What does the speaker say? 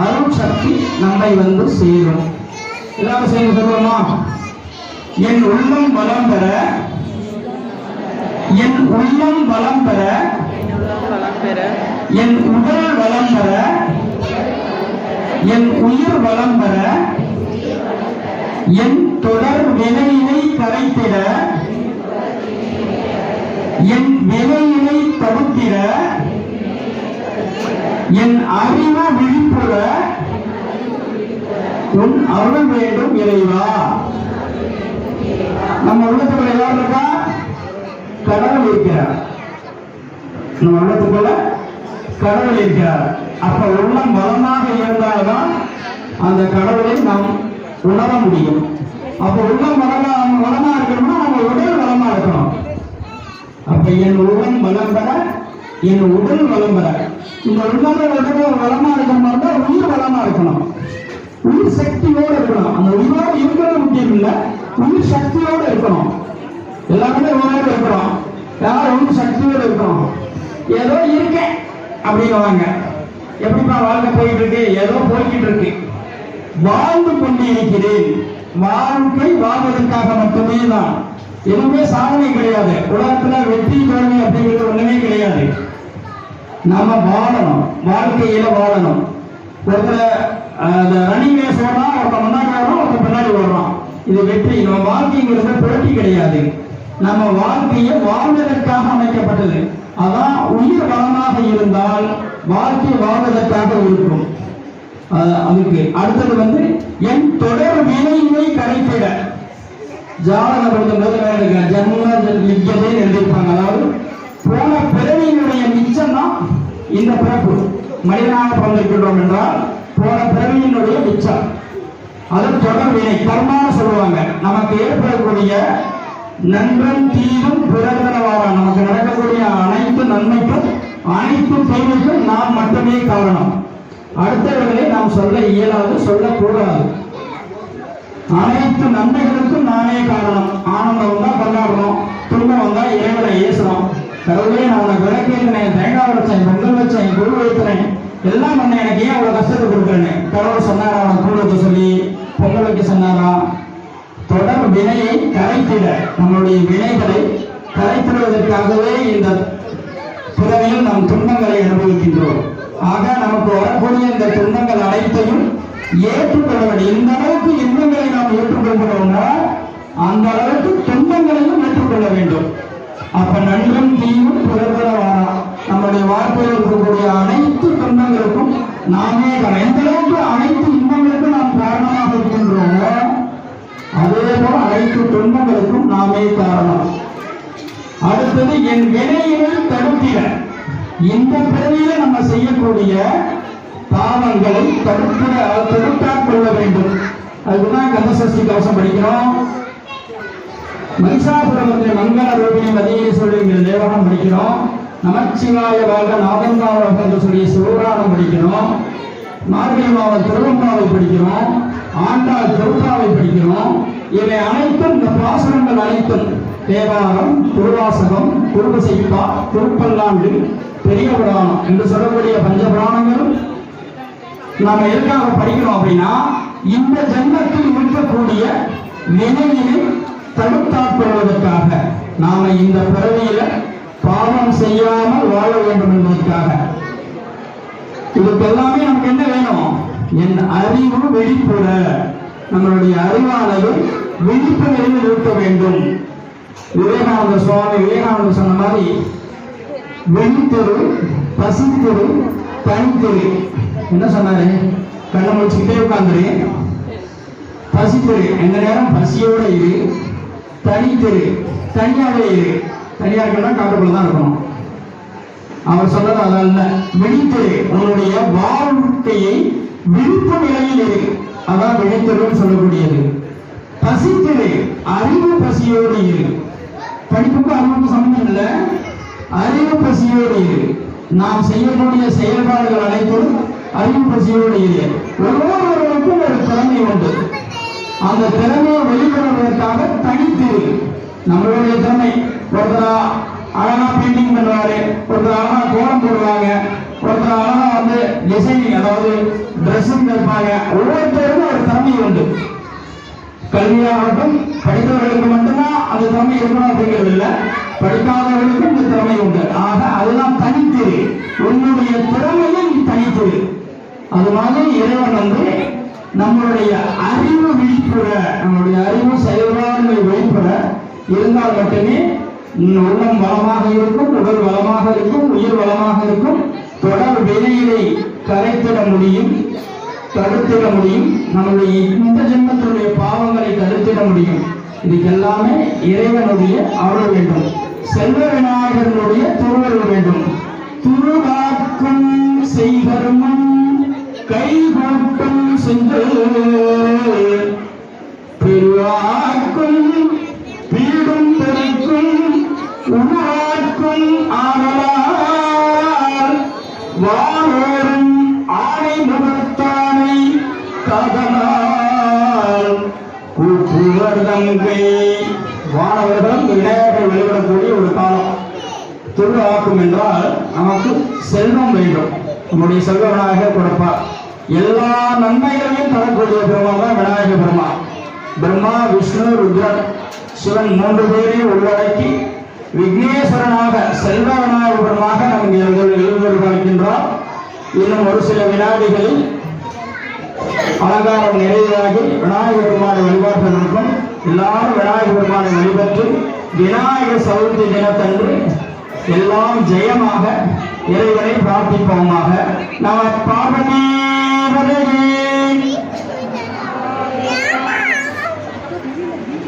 அருள் சக்தி நம்மை வந்து சேரும். எல்லாரும் சேர்ந்து சொல்லுவோமா? என் உள்ளம் வளம் பெற, என் உள்ளம் வளம் பெற, என் உடல் வளம் பெற, என் உயிர் வளம் பெற, என் தொடர் வினையினை கரைத்திட, என் வினையினை தடுத்திட, என் அறிவு விழிப்புற உன் அருள் வேண்டும் இறைவா. நம்ம உள்ளத்துக்குள்ள யார் இருக்கா? கடவுள் இருக்கிறார். நம்ம உள்ளத்துக்குள்ள கடவுள் இருக்கிறார். அப்ப உள்ளம் வளமாக இருந்தால்தான் அந்த கடவுளை நாம் உணர முடியும். அப்ப உள்ளம் வளமா இருக்கணும்னா நம்ம உடல் வளமா இருக்கணும். அப்ப என் உள்ளம் வளம் பெற, என் உடல் வளம் பெற. இந்த உடல் வளமா இருக்கணும்னா உயிர் வளமா இருக்கணும். உயிர் சக்தியோடு இருக்கணும். அந்த உயிரோடு இருக்கிறது முக்கியம் இல்லை, உயிர் சக்தியோடு இருக்கணும். எல்லாருமே உயிரோடு இருக்கிறோம். யாரும் உயிர் சக்தியோடு இருக்கணும். ஏதோ இருக்கேன் அப்படின்னுவாங்க. எப்படிப்பா வாழ்க்கை போயிட்டு இருக்கு? ஏதோ போய்கிட்டு இருக்கு. வாழ்ந்து கொண்டு இருக்கிறேன். வாழ்க்கை வாழ்வதற்காக மட்டுமே தான். எதுவுமே சாதனை கிடையாது. உலகத்துல வெற்றி தோல்வி அப்படிங்கிறது ஒண்ணுமே கிடையாது. நாம வாழணும், வாழ்க்கையில வாழணும். ஒருத்தர் ரன்னிங் ரேஸ் ஓடுறான், ஒருத்தர் முன்னாடி வர்றான், ஒருத்தர் பின்னாடி வர்றான். இது வெற்றி. நம்ம வாழ்க்கைங்கிறது போட்டி கிடையாது. நம்ம வாழ்க்கையை வாழ்வதற்காக அமைக்கப்பட்டது. அதான் உயிர் வளமாக இருந்தால் வாழ்க்கை வாழ்வதற்காக இருக்கும். அதுக்கு அடுத்தது வந்து என் தொடர் வினையினை கரைத்திட. ஜாதகம் பொறுத்தவரை ஜன்ம லிங்கதே எழுதியிருப்பாங்க. அதாவது போன பிறவியினுடைய மிச்சம் தான் இந்த பிறப்பு. மனிதனாக பிறந்திருக்கின்றோம் என்றால் போன பிறவியினுடைய மிச்சம். அது தொடர் வினை கர்மான்னு சொல்லுவாங்க. நமக்கு ஏற்படக்கூடிய நன்றும் தீரும் பிறந்தனவாக நமக்கு நடக்கக்கூடிய அனைத்து நன்மைக்கும் அனைத்து தீமைக்கும் நாம் மட்டுமே காரணம். அடுத்தவர்களை நாம் சொல்ல இயலாது, சொல்லக்கூடாது. அனைத்து நன்மைகளுக்கும் நானே காரணம். ஆனந்தம் வந்தா கொண்டாடுறோம், துன்பம் வந்தா இறைவனை ஏசுறோம். கடவுளே நான் உனக்கு விளக்கேற்றினேன், தேங்காய் வச்சேன், பொங்கல் வச்சேன், குரு வைத்தேன், எல்லாம் பண்ண, எனக்கு ஏன் அவ்வளவு கஷ்டத்தை கொடுக்குறேன்னு கடவுள் சொன்னாரா? அவன் கூழ வைக்க சொல்லி பொங்கல் வைக்க சொன்னாரா? தொடர் வினையை கரைத்திட, நம்மளுடைய வினைகளை கரைத்திடுவதற்காகவே இந்த பிறவியில் நாம் துன்பங்களை அனுபவிக்கின்றோம். ஆக நமக்கு வரக்கூடிய இந்த துன்பங்கள் அனைத்தையும் ஏற்றுக்கொள்ள வேண்டும். இந்த அளவுக்கு இன்பங்களை நாம் ஏற்றுக்கொள்கிறோம்னா அந்த அளவுக்கு துன்பங்களையும் ஏற்றுக்கொள்ள வேண்டும். அப்ப நன்றும் தீயும் பிறந்தனவானா, நம்முடைய வாழ்க்கையில் இருக்கக்கூடிய அனைத்து துன்பங்களுக்கும் நாமே எந்த அளவுக்கு அனைத்து இன்பங்களுக்கும் நாம் காரணமாக இருக்கின்றோமோ அதே போல அனைத்து துன்பங்களுக்கும் நாமே காரணம். அடுத்தது என் வினையினை தடுத்திட. இந்த பிறவியில நம்ம செய்யக்கூடிய பாவங்களை தடுத்தாற் கொள்ள வேண்டும். அதுதான் கந்தசஷ்டி கவசம் படிக்கிறோம். மகிஷாசுரமர்த்தினி மங்கள ரூபிணி மதியை சொல்லுங்கிற தேவகம் படிக்கிறோம். நமச்சிவாய வாழ்க நாதந்தாவரம் என்று சொல்லி சிவபுராணம் படிக்கிறோம். மார்கழி மாவட்ட திருவம்பாவை படிக்கிறோம். ஆண்டாள் திருப்பாவை படிக்கிறோம். இவை அனைத்தும் இந்த பாசுரங்கள் அனைத்தும் தேவாரம், திருவாசகம், குருபசைப்பா, திருப்பல்லாண்டு, பெரிய புராணம் என்று சொல்லக்கூடிய பஞ்ச புராணங்களும் நாம எதுக்காக படிக்கிறோம் அப்படின்னா இந்த ஜென்மத்தில் இருக்கக்கூடிய வினையினை தடுத்தாட்கொள்வதற்காக, நாம இந்த பிறவியில பாவம் செய்யாமல் வாழ வேண்டும் என்பதற்காக. இதுக்கு எல்லாமே நமக்கு என்ன வேணும்? என் அறிவு வெளிப்புற, நம்மளுடைய அறிவானது விழிப்பு நிலையில் இருக்க வேண்டும். விவேகானந்த சுவாமி விவேகானந்த சொன்ன மாதிரி வெளித்தெரு, பசித்தெரு, தனித்தெரு. என்ன சொன்னாரு? கண்ணை முடிச்சுக்கிட்டே உட்காந்துரு. பசித்தெரு, எந்த நேரம் பசியோட இரு. தனித்தெரு, தனியாவே இரு. தனியா இருக்கணும்னா காட்டுக்குள்ள தான் இருக்கணும். அவர் சொன்னது அதல்ல. விழித்தெரு, உன்னுடைய வாழ்க்கையை விழிப்பு நிலையில் இரு. அதான் விழித்தெருன்னு சொல்லக்கூடியது. பசித்தெரு, அறிவு பசியோடு இரு. படிப்புக்கும் அறிவுக்கும் சம்பந்தம் இல்லை, அறிவு பசியோடு இரு. நாம் செய்யக்கூடிய செயல்பாடுகள் அனைத்தும் அறிவு பசியோடு இரு. ஒவ்வொருவருக்கும் ஒரு திறமை உண்டு. அந்த திறமையை வெளிப்படுவதற்காக தனித்திரு. நம்மளுடைய திறமை, ஒருத்தரா அழகா பெயிண்டிங் பண்ணுவாரு, ஒருத்தர் அழகா கோலம் போடுவாங்க, ஒருத்தர் அழகா டிசைனிங், அதாவது கொஸ்டின் கேட்பாங்க. ஒவ்வொருத்தருக்கும் ஒரு திறமை உண்டு. கல்வியாகட்டும் படித்தவர்களுக்கு மட்டும்தான் அந்த திறமை இருக்கணும் அப்படிங்கிறது இல்லை, படிக்காதவர்களுக்கும் இந்த திறமை உண்டு. ஆக அதுதான் தனித்திரு, உன்னுடைய திறமையும் தனித்திரு. அது மாதிரி இறைவன் நம்மளுடைய அறிவு விழிப்புற, நம்மளுடைய அறிவு செயல்பாடுகளை வெளிப்புற இருந்தால் மட்டுமே உள்ளம் வளமாக இருக்கும், உடல் வளமாக இருக்கும், உயிர் வளமாக இருக்கும். தொடர் வினையை கரைத்திட முடியும், தடுத்திட முடியும். நம்முடைய இந்த ஜென்மத்தினுடைய பாவங்களை தடுத்திட முடியும். இதுக்கு எல்லாமே இறைவனுடைய அருள் வேண்டும், செல்வ விநாயகனுடைய திருவருள் வேண்டும். துருவாக்கும் செய்கர்மம் கைகூட்டும் சென்று பெருவாக்கும் பீடும் பெருக்கும் உருவாக்கும் ஆடலால் வாழோரும் ஆணை முகத்தானை கதனால் கூற்றுவர் தங்கை. வானவர்களும் விநாயகர் வெளிவிடக்கூடிய ஒரு காலம். துருவாக்கும் என்றால் நமக்கு செல்வம் வேண்டும், நம்முடைய செல்வ விநாயகர் கொடுப்பார். எல்லா நன்மைகளையும் தரக்கூடிய பெருமாள் தான் விநாயக பெருமாள். பிரம்மா, விஷ்ணு, ருத்ரன், சிவன் 3 பேரையும் உள்ளடக்கி விக்னேஸ்வரனாக செல்வ விநாயக பெருமாக நமக்கு எழுந்திருக்கின்றார். இன்னும் ஒரு சில வினாடிகளில் அலங்காரம் நிறைவாகி விநாயக பெருமானை வழிபாட்டு இருக்கும். எல்லாரும் விநாயக பெருமானை வழிபட்டு விநாயகர் சதுர்த்தி தினத்தன்று எல்லாம் ஜெயமாக இறைவனை பிரார்த்திப்போமாக. நம பார்வதி